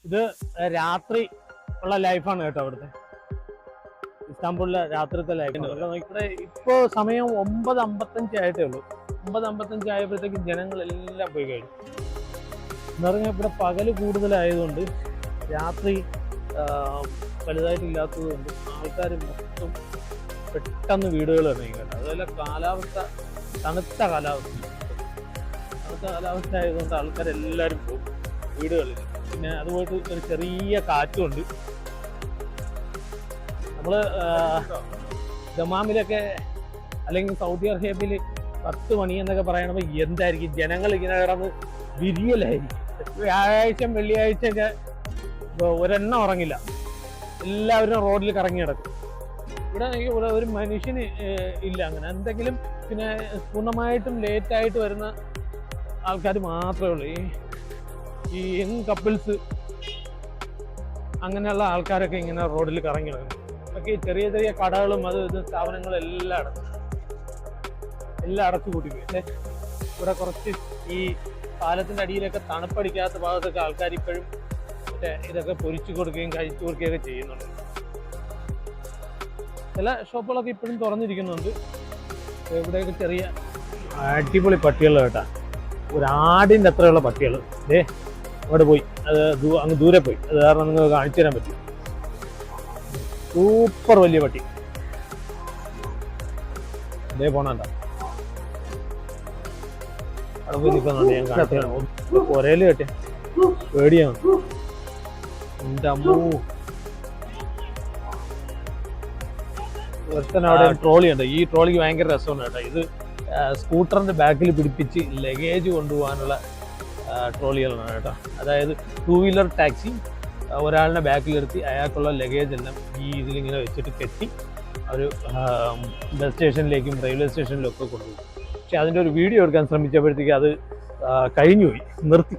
ഇത് രാത്രി ഉള്ള ലൈഫാണ് കേട്ടോ അവിടുത്തെ. ഇസ്താംബുളിലെ രാത്രിത്തെ ലൈഫ്. ഇവിടെ ഇപ്പോൾ സമയം 9:55 ആയിട്ടേ ഉള്ളൂ. 9:55 ആയപ്പോഴത്തേക്കും ജനങ്ങളെല്ലാം പോയി കഴിഞ്ഞു എന്ന് പറഞ്ഞാൽ ഇവിടെ പകല് കൂടുതലായതുകൊണ്ട് രാത്രി വലുതായിട്ടില്ലാത്തത് കൊണ്ട് ആൾക്കാർ മൊത്തം പെട്ടെന്ന് വീടുകൾ ഇറങ്ങി കേട്ടോ. അതുപോലെ കാലാവസ്ഥ തണുത്ത കാലാവസ്ഥ ആയതുകൊണ്ട് ആൾക്കാരെല്ലാവരും പോകും വീടുകളിൽ. പിന്നെ അതുപോയിട്ട് ഒരു ചെറിയ കാറ്റുമുണ്ട്. നമ്മൾ ദമാമിലൊക്കെ അല്ലെങ്കിൽ സൗദി അറേബ്യയിൽ 10 മണി എന്നൊക്കെ പറയണപ്പോൾ എന്തായിരിക്കും ജനങ്ങൾ ഇങ്ങനെ കിടന്ന് വിരിയലായിരിക്കും. വ്യാഴാഴ്ച വെള്ളിയാഴ്ച ഒക്കെ ഒരെണ്ണം ഉറങ്ങില്ല, എല്ലാവരും റോഡിൽ കറങ്ങി കിടക്കും. ഇവിടെ ഒരു മനുഷ്യന് ഇല്ല അങ്ങനെ എന്തെങ്കിലും. പിന്നെ പൂർണ്ണമായിട്ടും ലേറ്റായിട്ട് വരുന്ന ആൾക്കാർ മാത്രമേ ഉള്ളൂ. ഈ യങ് കപ്പിൾസ് അങ്ങനെയുള്ള ആൾക്കാരൊക്കെ ഇങ്ങനെ റോഡിൽ കറങ്ങി കിടക്കും. ഒക്കെ ചെറിയ ചെറിയ കടകളും ഇത് സ്ഥാപനങ്ങളും എല്ലാം അടച്ചു കൂട്ടിപ്പോയി. പക്ഷേ ഇവിടെ കുറച്ച് ഈ പാലത്തിൻ്റെ അടിയിലൊക്കെ തണുപ്പടിക്കാത്ത ഭാഗത്തൊക്കെ ആൾക്കാർ ഇപ്പോഴും മറ്റേ ഇതൊക്കെ പൊരിച്ചു കൊടുക്കുകയും കഴിച്ചു കൊടുക്കുകയൊക്കെ ചെയ്യുന്നുണ്ട്. ചില ഷോപ്പുകളൊക്കെ ഇപ്പോഴും തുറന്നിരിക്കുന്നുണ്ട്. ഇവിടെയൊക്കെ ചെറിയ അടിപൊളി പട്ടികൾ കേട്ടാ, ഒരു ആടിൻ്റെ അത്രയുള്ള പട്ടികൾ. അവിടെ പോയി, അത് അങ്ങ് ദൂരെ പോയി. അത് കാരണം നിങ്ങൾക്ക് കാണിച്ചു തരാൻ പറ്റും. സൂപ്പർ വലിയ പട്ടി. പോണണ്ട അവിടെ പോയി നിൽക്കുന്നുണ്ട്. ഞാൻ കാണിച്ചു തരാം. ഒരേല് കെട്ടിയ പേടിയാണ്. എൻ്റെ അമ്മൂ. അവിടെ ട്രോളി ഉണ്ട്. ഈ ട്രോളിക്ക് ഭയങ്കര രസമാണ് കേട്ടോ. ഇത് സ്കൂട്ടറിന്റെ ബാക്കിൽ പിടിപ്പിച്ച് ലഗേജ് കൊണ്ടുപോകാനുള്ള ട്രോളികളാണ് കേട്ടോ. അതായത് 2 വീലർ ടാക്സി ഒരാളിനെ ബാക്കിൽ നിർത്തി അയാൾക്കുള്ള ലഗേജ് എല്ലാം ഈ ഇതിലിങ്ങനെ വെച്ചിട്ട് കെട്ടി ഒരു ബസ് സ്റ്റേഷനിലേക്കും റെയിൽവേ സ്റ്റേഷനിലും ഒക്കെ കൊണ്ടുപോകും. പക്ഷെ അതിൻ്റെ ഒരു വീഡിയോ എടുക്കാൻ ശ്രമിച്ചപ്പോഴത്തേക്ക് അത് കഴിഞ്ഞുപോയി, നിർത്തി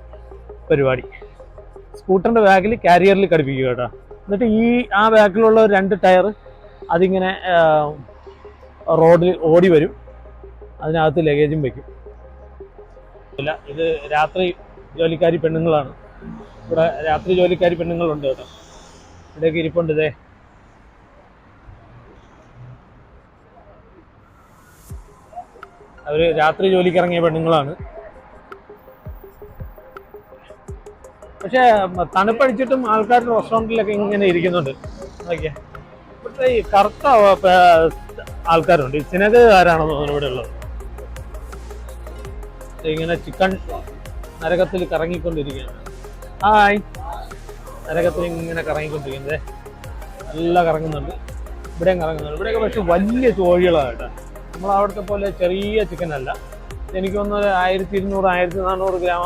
പരിപാടി. സ്കൂട്ടറിൻ്റെ ബാക്കിൽ കാരിയറിൽ ഘടിപ്പിക്കുക കേട്ടോ. എന്നിട്ട് ആ ബാക്കിലുള്ള 2 ടയർ അതിങ്ങനെ റോഡിൽ ഓടി വരും, അതിനകത്ത് ലഗേജും വയ്ക്കും. ഇല്ല, ഇത് രാത്രി ജോലിക്കാരി പെണ്ണുങ്ങളാണ്. ഇവിടെ രാത്രി ജോലിക്കാരി പെണ്ണുങ്ങളുണ്ട് കേട്ടോ. ഇവിടെയൊക്കെ ഇരിപ്പുണ്ട്. അവർ രാത്രി ജോലിക്ക് ഇറങ്ങിയ പെണ്ണുങ്ങളാണ്. പക്ഷേ തണുപ്പടിച്ചിട്ടും ആൾക്കാർ റെസ്റ്റോറൻറ്റിലൊക്കെ ഇങ്ങനെ ഇരിക്കുന്നുണ്ട്. നോക്കിയാൽ ഇവിടുത്തെ ഈ കറുത്ത ആൾക്കാരുണ്ട്. ഈ സിനഗുകാരാണെന്ന് തോന്നുന്നു ഇവിടെ ഉള്ളത്. ഇങ്ങനെ ചിക്കൻ നരകത്തിൽ കറങ്ങിക്കൊണ്ടിരിക്കുകയാണ്. നരകത്തിൽ ഇങ്ങനെ കറങ്ങിക്കൊണ്ടിരിക്കുന്നത് നല്ല കറങ്ങുന്നുണ്ട്. ഇവിടെയും കറങ്ങുന്നുണ്ട്. ഇവിടെയൊക്കെ പക്ഷെ വലിയ കോഴികളാണ് കേട്ടോ. നമ്മളവിടുത്തെ പോലെ ചെറിയ ചിക്കനല്ല. എനിക്ക് തോന്നുന്നത് 1200-1400 ഗ്രാം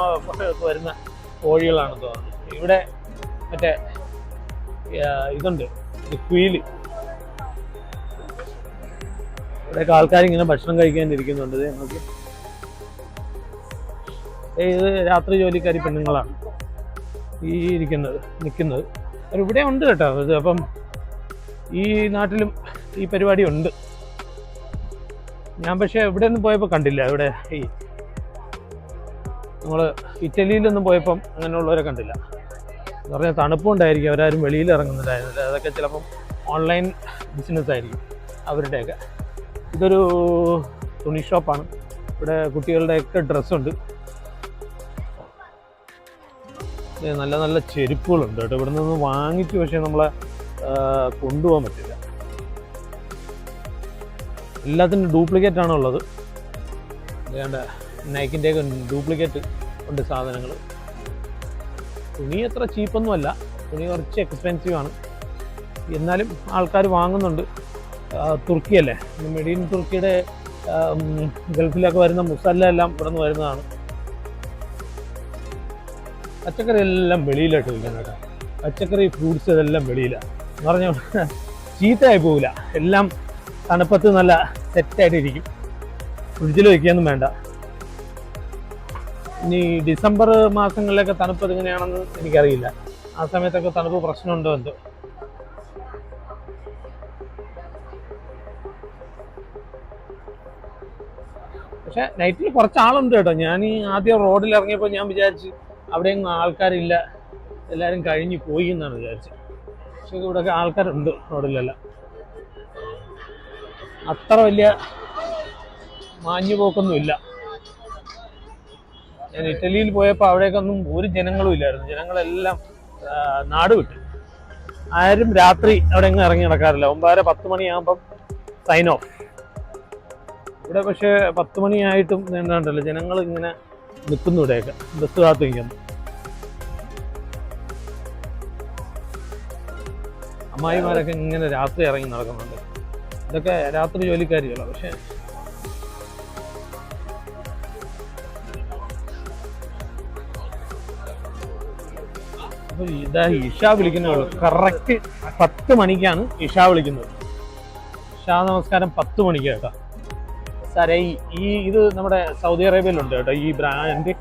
വരുന്ന കോഴികളാണ് തോന്നുന്നത്. ഇവിടെ മറ്റേ ഇതുണ്ട്, കുയില്. ഇവിടെയൊക്കെ ആൾക്കാരിങ്ങനെ ഭക്ഷണം കഴിക്കാനിരിക്കുന്നുണ്ട്. നമുക്ക് ഇത് രാത്രി ജോലിക്കാരി പെണ്ണുങ്ങളാണ് ഈ നിൽക്കുന്നത്. ഇവിടെ ഉണ്ട് കേട്ടോ. അപ്പം ഈ നാട്ടിലും ഈ പരിപാടി ഉണ്ട്. ഞാൻ പക്ഷേ ഇവിടെ ഒന്നും പോയപ്പോൾ കണ്ടില്ല. ഇവിടെ നമ്മൾ ഇറ്റലിയിലൊന്നും പോയപ്പം അങ്ങനെയുള്ളവരെ കണ്ടില്ല. എന്ന് പറഞ്ഞാൽ തണുപ്പുണ്ടായിരിക്കും, അവരാരും വെളിയിൽ ഇറങ്ങുന്നുണ്ടായിരുന്നില്ല. അതൊക്കെ ചിലപ്പം ഓൺലൈൻ ബിസിനസ് ആയിരിക്കും അവരുടെയൊക്കെ. ഇതൊരു തുണി ഷോപ്പാണ്. ഇവിടെ കുട്ടികളുടെയൊക്കെ ഡ്രസ്സുണ്ട്. നല്ല നല്ല ചെരുപ്പുകളുണ്ട് കേട്ടോ. ഇവിടെ നിന്ന് വാങ്ങിച്ചു, പക്ഷേ നമ്മളെ കൊണ്ടുപോകാൻ പറ്റില്ല. എല്ലാത്തിനും ഡ്യൂപ്ലിക്കേറ്റ് ആണ് ഉള്ളത്. വേണ്ട, നൈക്കിൻ്റെയൊക്കെ ഡ്യൂപ്ലിക്കേറ്റ് ഉണ്ട് സാധനങ്ങൾ. തുണി അത്ര ചീപ്പൊന്നുമല്ല, തുണി കുറച്ച് എക്സ്പെൻസീവ് ആണ്. എന്നാലും ആൾക്കാർ വാങ്ങുന്നുണ്ട്. തുർക്കിയല്ലേ, മെഡിൻ തുർക്കിയുടെ ഗൾഫിലൊക്കെ വരുന്ന മുസല്ല എല്ലാം ഇവിടെ നിന്ന് വരുന്നതാണ്. പച്ചക്കറി എല്ലാം വെളിയിലായിട്ട് വയ്ക്കുന്നത് കേട്ടോ. പച്ചക്കറി ഫ്രൂട്ട്സ് ഇതെല്ലാം വെളിയിലാണ് എന്ന് പറഞ്ഞാൽ ചീത്തയായി പോവില്ല. എല്ലാം തണുപ്പത്ത് നല്ല സെറ്റായിട്ടിരിക്കും. ഫ്രിഡ്ജിൽ വയ്ക്കുകയൊന്നും വേണ്ട. ഇനി ഡിസംബർ മാസങ്ങളിലൊക്കെ തണുപ്പ് എങ്ങനെയാണെന്ന് എനിക്കറിയില്ല. ആ സമയത്തൊക്കെ തണുപ്പ് പ്രശ്നമുണ്ടോ എന്തോ. പക്ഷെ നൈറ്റിൽ കുറച്ച് ആളുണ്ട് കേട്ടോ. ഞാൻ ആദ്യം റോഡിൽ ഇറങ്ങിയപ്പോൾ ഞാൻ വിചാരിച്ച് അവിടെയൊന്നും ആൾക്കാരില്ല, എല്ലാവരും കഴിഞ്ഞു പോയി എന്നാണ് വിചാരിച്ചത്. പക്ഷേ ഇവിടെയൊക്കെ ആൾക്കാരുണ്ട് റോഡിലെല്ലാം. അത്ര വലിയ മാഞ്ഞു പോക്കൊന്നുമില്ല. ഞാൻ ഇറ്റലിയിൽ പോയപ്പോൾ അവിടേക്കൊന്നും ഒരു ജനങ്ങളും ഇല്ലായിരുന്നു. ജനങ്ങളെല്ലാം നാട് വിട്ടു. ആരും രാത്രി അവിടെ എങ്ങും ഇറങ്ങി നടക്കാറില്ല. 9:30-10 മണിയാകുമ്പം സൈൻ ഓഫ്. ഇവിടെ പക്ഷേ 10 മണിയായിട്ടും എന്താണ്ടല്ലോ ജനങ്ങൾ ഇങ്ങനെ നിൽക്കുന്നു. ഇവിടെയൊക്കെ ബസ് കാത്ത് നിൽക്കുന്നു. അമ്മായിമാരൊക്കെ ഇങ്ങനെ രാത്രി ഇറങ്ങി നടക്കുന്നുണ്ട്. ഇതൊക്കെ രാത്രി ജോലിക്കാരികളാണ്. പക്ഷെ അപ്പോൾ ഇതാ ഇഷ വിളിക്കുന്നേ കറക്റ്റ് 10 മണിക്കാണ് ഇഷ വിളിക്കുന്നത്. ഇഷാ നമസ്കാരം 10 മണിക്ക് കേട്ടോ. സാറേ ഇത് നമ്മുടെ സൗദി അറേബ്യയിലുണ്ട് കേട്ടോ ഈ ബ്രാൻഡ്.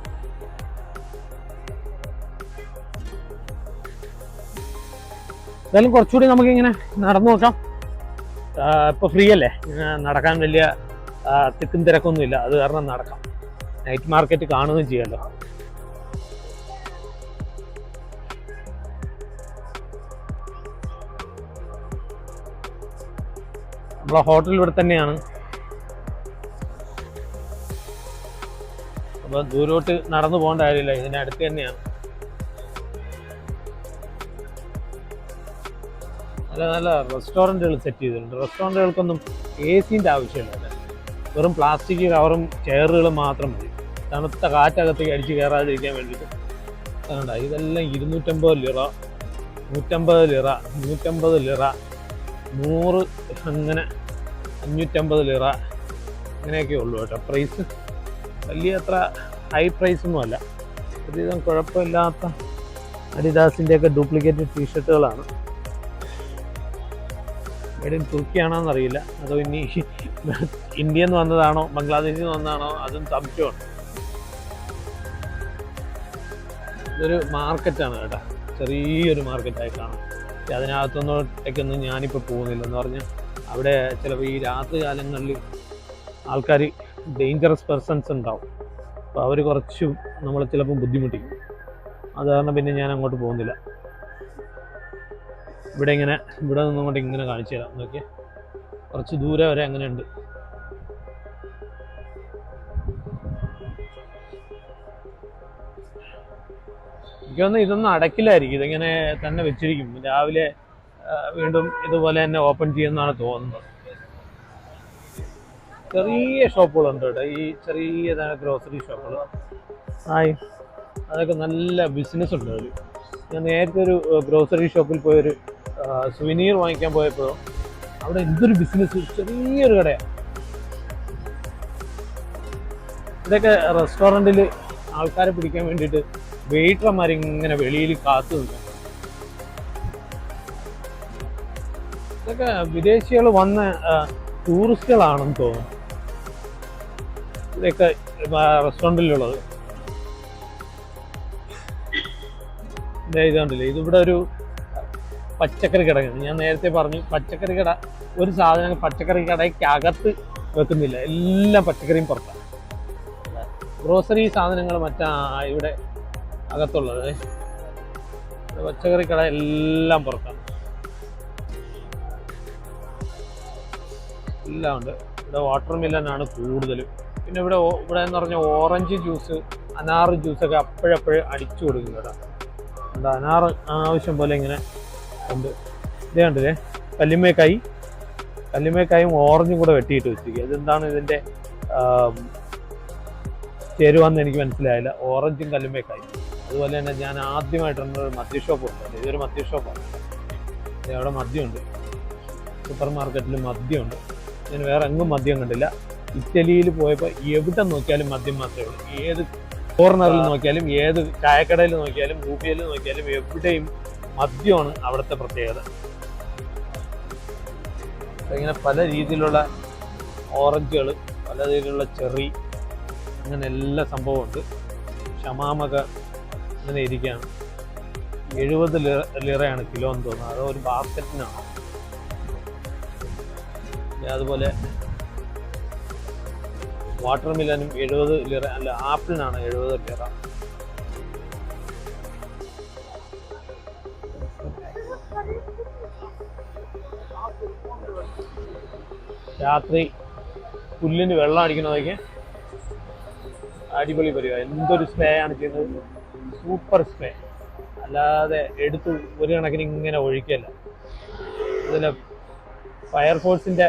എന്തായാലും കുറച്ചുകൂടി നമുക്കിങ്ങനെ നടന്നു നോക്കാം. ഇപ്പോൾ ഫ്രീ അല്ലേ, നടക്കാൻ വലിയ തിക്കും തിരക്കൊന്നുമില്ല. അത് കാരണം നടക്കാം. നൈറ്റ് മാർക്കറ്റ് കാണുകയും ചെയ്യാമല്ലോ. നമ്മളെ ഹോട്ടൽ ഇവിടെ തന്നെയാണ്. അപ്പോൾ ദൂരോട്ട് നടന്നു പോകേണ്ട കാര്യമില്ല, ഇതിനടുത്ത് തന്നെയാണ്. നല്ല നല്ല റെസ്റ്റോറൻറ്റുകൾ സെറ്റ് ചെയ്തിട്ടുണ്ട്. റെസ്റ്റോറൻറ്റുകൾക്കൊന്നും AC-ൻ്റെ ആവശ്യമില്ല. വെറും പ്ലാസ്റ്റിക് കവറും ചെയറുകളും മാത്രം മതി. തണുത്ത കാറ്റകത്തേക്ക് അടിച്ച് കയറാതിരിക്കാൻ വേണ്ടിയിട്ട്. അതുകൊണ്ടാണ് ഇതെല്ലാം 250 ലിറ, 150 ലിറ, 150 ലിറ, 100, അങ്ങനെ 550 ലിറ, അങ്ങനെയൊക്കെ ഉള്ളൂ കേട്ടോ പ്രൈസ്. വലിയ അത്ര ഹൈ പ്രൈസൊന്നും അല്ല. ഒരുവിധം കുഴപ്പമില്ലാത്ത അഡിഡാസിൻ്റെയൊക്കെ ഡ്യൂപ്ലിക്കേറ്റ് ടീഷർട്ടുകളാണ്. മേഡ് ഇൻ തുർക്കിയാണോന്നറിയില്ല, അതോ ഇനി ഇന്ത്യയിൽ നിന്ന് വന്നതാണോ ബംഗ്ലാദേശിൽ നിന്ന് വന്നതാണോ അതും സംശയമാണ്. ഇതൊരു മാർക്കറ്റാണ് കേട്ടോ, ചെറിയൊരു മാർക്കറ്റായി കാണാം. പക്ഷെ അതിനകത്തൊന്നൊട്ടേക്കൊന്നും ഞാനിപ്പോൾ പോകുന്നില്ലെന്ന് പറഞ്ഞാൽ അവിടെ ചിലപ്പോൾ ഈ രാത്രി കാലങ്ങളിൽ ആൾക്കാർ ഡേഞ്ചറസ് പേഴ്സൺസ് ഉണ്ടാവും. അപ്പോൾ അവർ കുറച്ച് നമ്മളെ ചിലപ്പോൾ ബുദ്ധിമുട്ടിക്കും. അത് കാരണം പിന്നെ ഞാൻ അങ്ങോട്ട് പോകുന്നില്ല. ഇവിടെ നിന്നുകൊണ്ട് ഇങ്ങനെ കാണിച്ചു തരാം. നോക്കിയേ, കുറച്ച് ദൂരെ വരെ അങ്ങനെ ഉണ്ട്. എനിക്കൊന്ന് ഇതൊന്നും അടക്കില്ലായിരിക്കും, ഇതിങ്ങനെ തന്നെ വെച്ചിരിക്കും. രാവിലെ വീണ്ടും ഇതുപോലെ തന്നെ ഓപ്പൺ ചെയ്യുമെന്നാണ് തോന്നുന്നത്. ചെറിയ ഷോപ്പുകളുണ്ട് കേട്ടോ, ഈ ചെറിയ ഗ്രോസറി ഷോപ്പുകൾ. അതൊക്കെ നല്ല ബിസിനസ് ഉണ്ട് അവർ. ഞാൻ നേരത്തെ ഒരു ഗ്രോസറി ഷോപ്പിൽ പോയൊരു സുവനീർ വാങ്ങിക്കാൻ പോയപ്പോൾ അവിടെ എന്തൊരു ബിസിനസ്, ചെറിയൊരു കടയാണ്. ഇതൊക്കെ റെസ്റ്റോറൻറ്റിൽ ആൾക്കാരെ പിടിക്കാൻ വേണ്ടിയിട്ട് വെയിറ്റർമാരിങ്ങനെ വെളിയിൽ കാത്തു നിൽക്കും. ഇതൊക്കെ വിദേശികൾ വന്ന ടൂറിസ്റ്റുകളാണെന്ന് തോന്നുന്നു ഇതൊക്കെ റെസ്റ്റോറൻറ്റിലുള്ളത്. ഇതുണ്ടല്ലേ, ഇതിവിടെ ഒരു പച്ചക്കറി കടയാണ്. ഞാൻ നേരത്തെ പറഞ്ഞു പച്ചക്കറി കട, ഒരു സാധനം പച്ചക്കറി കടയ്ക്കകത്ത് വെക്കുന്നില്ല, എല്ലാം പച്ചക്കറിയും പുറത്താണ്. ഗ്രോസറി സാധനങ്ങൾ ഇവിടെ അകത്തുള്ളത്. പച്ചക്കറി കട എല്ലാം പുറത്താണ്, എല്ലാം ഉണ്ട്. ഇവിടെ വാട്ടർ മെലനാണ് കൂടുതലും. പിന്നെ ഇവിടെ എന്ന് പറഞ്ഞാൽ ഓറഞ്ച് ജ്യൂസ്, അനാർ ജ്യൂസൊക്കെ അപ്പോഴപ്പോഴും അടിച്ചു കൊടുക്കും കേട്ടോ. ഉണ്ട് അനാർ ആവശ്യം പോലെ ഇങ്ങനെ ഉണ്ട്. ഇതേ കണ്ടില്ലേ, കല്ലുമേക്കായും ഓറഞ്ചും കൂടെ വെട്ടിയിട്ട് വെച്ചിരിക്കുക. ഇതെന്താണ് ഇതിൻ്റെ ചേരുവെന്ന് എനിക്ക് മനസ്സിലായില്ല. ഓറഞ്ചും കല്ലുമേക്കായും. അതുപോലെ തന്നെ ഞാൻ ആദ്യമായിട്ടൊരു മദ്യഷോപ്പ് ഉണ്ട്. ഇതൊരു മദ്യഷോപ്പാണ്. അവിടെ മദ്യമുണ്ട്, സൂപ്പർ മാർക്കറ്റിൽ മദ്യമുണ്ട്. ഞാൻ വേറെ എങ്ങും മദ്യം കണ്ടില്ല. ഇറ്റലിയിൽ പോയപ്പോൾ എവിടെ നോക്കിയാലും മദ്യം മാത്രമേ ഉള്ളൂ. ഏത് കോർണറിൽ നോക്കിയാലും, ഏത് ചായക്കടയിൽ നോക്കിയാലും, ഊബിയിൽ നോക്കിയാലും എവിടെയും മദ്യമാണ് അവിടുത്തെ പ്രത്യേകത. ഇങ്ങനെ പല രീതിയിലുള്ള ഓറഞ്ചുകൾ, പല രീതിയിലുള്ള ചെറി, അങ്ങനെ എല്ലാ സംഭവമുണ്ട്. ഷമാമൊക്കെ അങ്ങനെ ഇരിക്കുകയാണ്. 70 ലിറയാണ് കിലോ എന്ന് തോന്നുന്നത്. അത് ഒരു ബാസ്ക്കറ്റിനാണ്. അതുപോലെ വാട്ടർ മിലനും 70 ലിറ, അല്ല ആപ്പിളിനാണ് 70 ലിറ. രാത്രി പുല്ലിന് വെള്ളം അടിക്കണതൊക്കെ അടിപൊളി പരിപാടി. എന്തൊരു സ്പ്രേ ആണ് ചെയ്യുന്നത്, സൂപ്പർ സ്പ്രേ. അല്ലാതെ എടുത്ത് ഒരു കണക്കിന് ഇങ്ങനെ ഒഴിക്കല്ല. ഇതിൽ ഫയർഫോഴ്സിൻ്റെ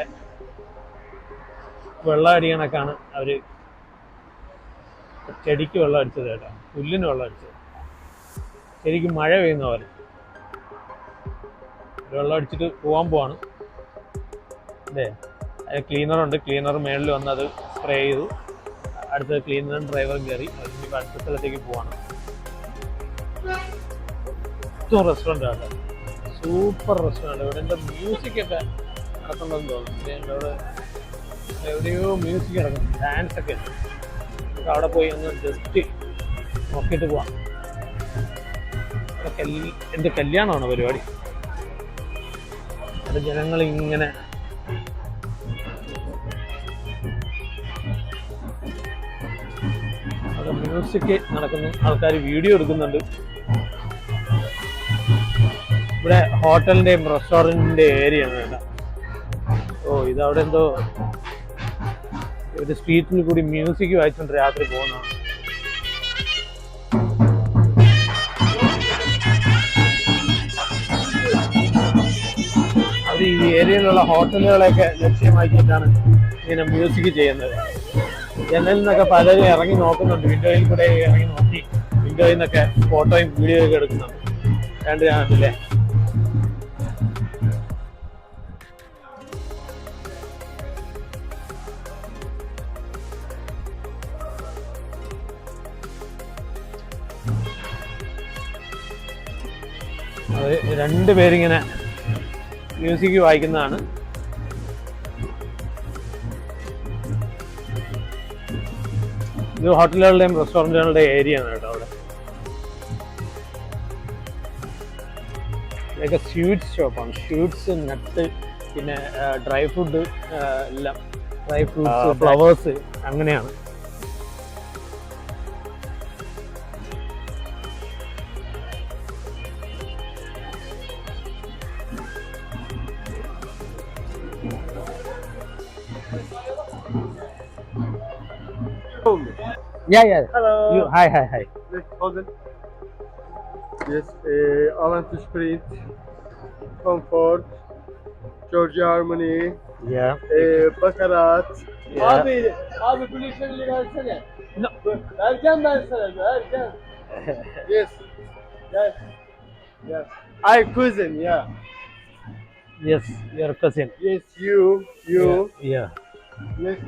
വെള്ളം അടിക്കണക്കാണ് അവർ ചെടിക്ക് വെള്ളം അടിച്ചത് കേട്ടോ, പുല്ലിന് വെള്ളം അടിച്ചത്. ശരിക്കും മഴ പെയ്യുന്ന പോലെ വെള്ളം അടിച്ചിട്ട് പോകാൻ പോവാണ് അല്ലേ. ക്ലീനറുണ്ട്, ക്ലീനർ മേളിൽ വന്ന് അത് സ്പ്രേ ചെയ്തു. അടുത്ത ക്ലീനറും ഡ്രൈവറും കയറി അതിനിപ്പോൾ അടുത്ത സ്ഥലത്തേക്ക് പോവാണ്. റെസ്റ്റോറൻ്റ് ആണ്, സൂപ്പർ റെസ്റ്റോറൻറ്റ്. ഇവിടെ എൻ്റെ മ്യൂസിക്കൊക്കെ നടക്കുന്നുണ്ടെന്ന് തോന്നുന്നു. ഇവിടെ എവിടെയോ മ്യൂസിക് നടക്കും, ഡാൻസൊക്കെ. നമുക്ക് അവിടെ പോയി ഒന്ന് ജസ്റ്റ് നോക്കിയിട്ട് പോവാം. എൻ്റെ കല്യാണമാണ് പരിപാടി. അത് ജനങ്ങൾ ഇങ്ങനെ അത് മ്യൂസിക് നടക്കുന്നു, ആൾക്കാർ വീഡിയോ എടുക്കുന്നുണ്ട്. ഇവിടെ ഹോട്ടലിൻ്റെയും റെസ്റ്റോറൻറ്റിൻ്റെ ഏരിയ ആണ് കേട്ടോ. ഓ, ഇതവിടെ എന്തോ ഒരു സ്ട്രീറ്റിൽ കൂടി മ്യൂസിക് വായിച്ചുകൊണ്ട് രാത്രി പോകുന്നതാണ്. അവർ ഈ ഏരിയയിലുള്ള ഹോട്ടലുകളെയൊക്കെ ലക്ഷ്യമാക്കിയിട്ടാണ് ഇങ്ങനെ മ്യൂസിക് ചെയ്യുന്നത്. ജനലിൽ നിന്നൊക്കെ പലരും ഇറങ്ങി നോക്കുന്നുണ്ട്, വിൻഡോയിൽ കൂടെ ഇറങ്ങി നോക്കി വിൻഡോയിൽ നിന്നൊക്കെ ഫോട്ടോയും വീഡിയോയും ഒക്കെ എടുക്കുന്നുണ്ട്. കണ്ടില്ലേ? അത് രണ്ടുപേരിങ്ങനെ മ്യൂസിക് വായിക്കുന്നതാണ്. ഇത് ഹോട്ടലുകളുടെയും റെസ്റ്റോറൻറ്റുകളുടെയും ഏരിയ ആണ് കേട്ടോ. അവിടെ ഇതൊക്കെ സ്വീറ്റ്സ് ഷോപ്പാണ്. സ്വീറ്റ്സ്, നട്ട്, പിന്നെ ഡ്രൈ ഫുഡ് എല്ലാം, ഡ്രൈ ഫ്രൂട്ട്സ്, ഫ്ലവേഴ്സ്, അങ്ങനെയാണ്. Yeah. Hello. Hi. Hold it. Yes, Avanti Sprint, Comfort, Georgia Harmony, Bakarat. Yeah. Abi bu işleri versene. No. Vereceğim ben sana, vereceğim. Yes. Yes. I cousin, yeah. Yes, your cousin. Yes, you. Yeah. Yes.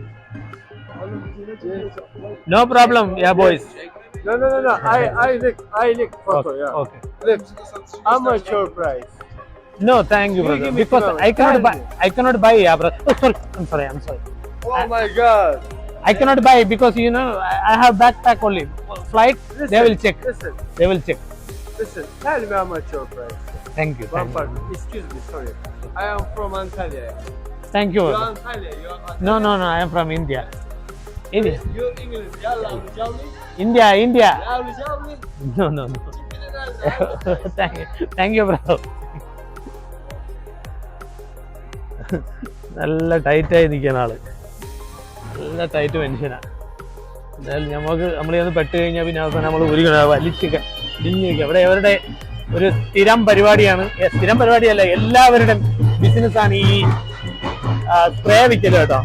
No problem, yeah, boys. No. I look photo, Okay, yeah. okay. Look, how much your price? No, thank you, brother. Give me Because $12. I cannot buy, yeah, brother. Oh, sorry. I'm sorry. Oh my God. I cannot buy because I have backpack only. Flight, Listen, they will check. Listen, tell me how much your price. Thank you. One part. Excuse me, sorry. I am from Antalya. Thank you. You are Antalya. No, I am from India. India. You English. Yalla, Javli. India. Yalla, Javli. No. Thank you, bro. നല്ല ടൈറ്റായി നിൽക്കുന്ന ആള്, നല്ല tight മനുഷ്യനാ. എന്തായാലും നമ്മളൊന്ന് പെട്ട് കഴിഞ്ഞാൽ പിന്നെ അവസാനം നമ്മൾ വലിച്ചൊക്കെ ഇടിഞ്ഞൊക്കെ. അവിടെ അവരുടെ ഒരു സ്ഥിരം പരിപാടിയാണ്, സ്ഥിരം പരിപാടിയല്ല, എല്ലാവരുടെയും ബിസിനസ്സാണ് ഈ സ്പ്രേ വിൽക്കല് കേട്ടോ.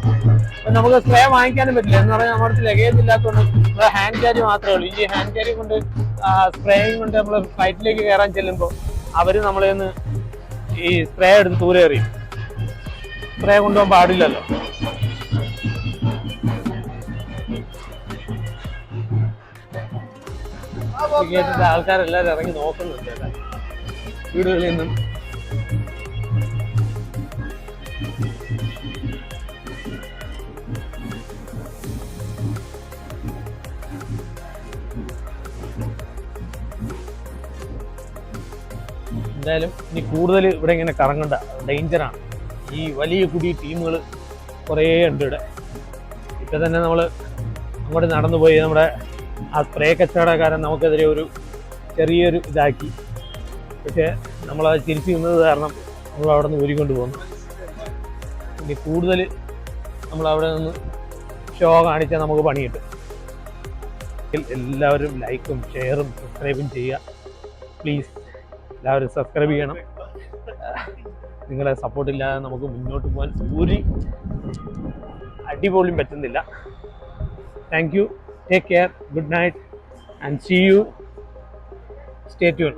അപ്പം നമുക്ക് സ്പ്രേ വാങ്ങിക്കാനും പറ്റില്ല. എന്ന് പറഞ്ഞാൽ നമ്മുടെ ലഗേജ് ഇല്ലാത്തതുകൊണ്ട് നമ്മുടെ ഹാൻഡ് ക്യാരി മാത്രമേ ഉള്ളൂ. ഈ ഹാൻഡ് ക്യാരി കൊണ്ട് സ്പ്രേയും കൊണ്ട് നമ്മൾ ഫ്ലൈറ്റിലേക്ക് കയറാൻ ചെല്ലുമ്പോൾ അവർ നമ്മളെ ഒന്ന് ഈ സ്പ്രേ എടുത്ത് ദൂരെ എറിയും. സ്പ്രേ കൊണ്ടുപോകാൻ പാടില്ലല്ലോ. ടിക്കറ്റിന്റെ ആൾക്കാരെല്ലാവരും ഇറങ്ങി നോക്കുന്നുണ്ട് വീടുകളിൽ നിന്നും. എന്തായാലും ഇനി കൂടുതൽ ഇവിടെ ഇങ്ങനെ കറങ്ങണ്ട, ഡേഞ്ചറാണ്. ഈ വലിയ കുടി ടീമുകൾ കുറേ ഉണ്ട് ഇവിടെ. ഇപ്പം തന്നെ നമ്മൾ അങ്ങോട്ട് നടന്നു പോയി നമ്മുടെ ആ സ്പ്രേ കച്ചവടക്കാരൻ നമുക്കെതിരെ ഒരു ചെറിയൊരു ഇതാക്കി. പക്ഷേ നമ്മളത് തിരിച്ചു നിന്നത് കാരണം നമ്മൾ അവിടെ നിന്ന് ഊരിക്കൊണ്ട് പോകുന്നു. ഇനി കൂടുതൽ നമ്മളവിടെ നിന്ന് ഷോ കാണിച്ചാൽ നമുക്ക് പണി കിട്ടും. എല്ലാവരും ലൈക്കും ഷെയറും സബ്സ്ക്രൈബും ചെയ്യുക പ്ലീസ്. എല്ലാവരും സബ്സ്ക്രൈബ് ചെയ്യണം. നിങ്ങളെ സപ്പോർട്ടില്ലാതെ നമുക്ക് മുന്നോട്ട് പോകാൻ ഒരു അടിപോലും പറ്റുന്നില്ല. Thank you, take care, good night and see you. Stay tune.